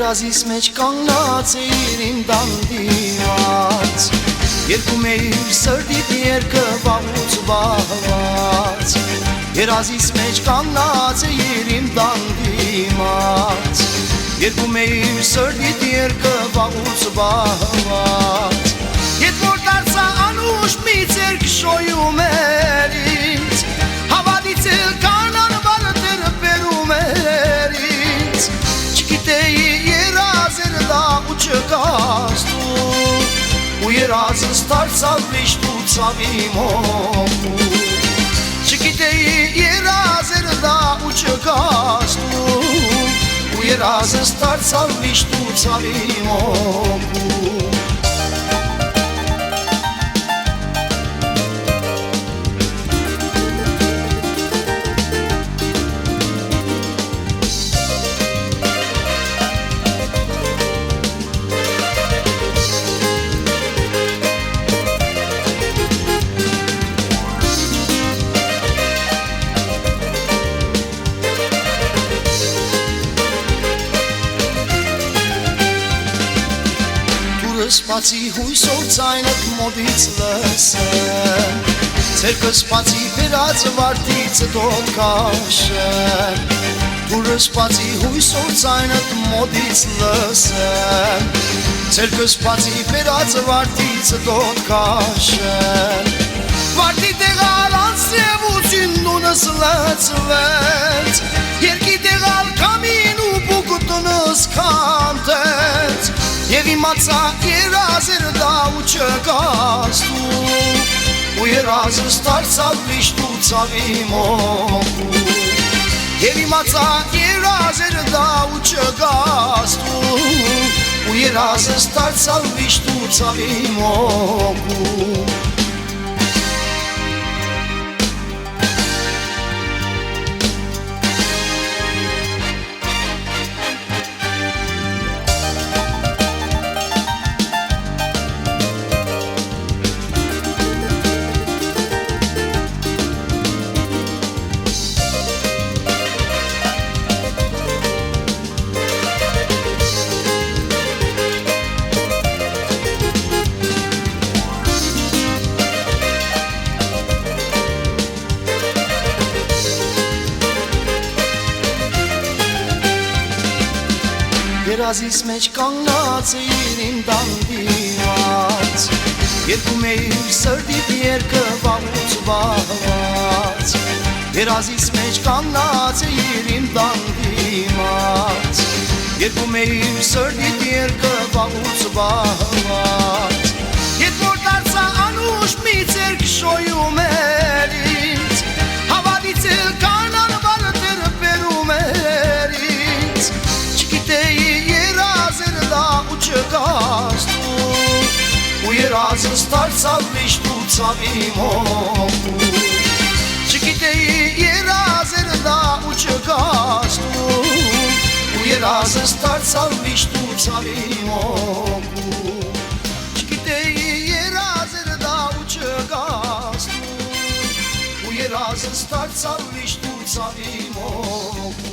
Երազիս մեջ կանգնած էիր իմ դանդիված Երկում էիր սրտիդ երկը վաղուց վահված Երազիս մեջ կանգնած էիր իմ դանդիված Երկում էիր սրտիդ երկը վաղուց վահված Ետ որ դարձա անուշ մի ձերք շոյում էր ինձ Հավատից էլ կանան վարդեր բերում էր ինձ Չգիտեի երազեր դա ու չկաս դու Ու երազս դարձավ միշտ ու ցավի մոմ Չգիտեի երազեր դա ու չկաս դու Ու երազս դարձավ միշտ ու ցավի մոմ Սպացի հույսով ցայնդ մոդից լսեմ Ձերքը սպացի վերած վարտից դոտ կաշեմ Դուրը սպացի հույսով ցայնդ մոդից լսեմ Ձերքը սպացի վերած վարտից դոտ կաշեմ Վարտի տեղալ անսևություն նունս լծվեց Երկի տեղալ կամին ու բուկուտունս կանտեց Եվ իմացա երազեր դա ու չկաս դու Ու երազս դարձավ միշտ ու ցավի մոմ Եվ իմացա երազեր դա ու չկաս դու Ու երազս դարձավ միշտ ու ցավի մոմ Երազիս մեջ կանգնած էիր իմ դանդիված Երկում էիր սրտիդ երկը վաղուց վահված Երազիս մեջ կանգնած էիր իմ դանդիված Երկում էիր սրտիդ երկը վաղուց վահված Ետ որ դարձա անուշ մի ձերք շոյում էր ինձ Հավատից էլ կանան վարդեր բերում էր ինձ Չգիտեի չկաս դու Ու երազս դարձավ միշտ ու ցավի մոմ Չգիտեի երազեր դա ու չկաս դու Ու երազս դարձավ միշտ ու ցավի մոմ Չգիտեի երազեր դա ու չկաս դու Ու երազս դարձավ միշտ ու ցավի մոմ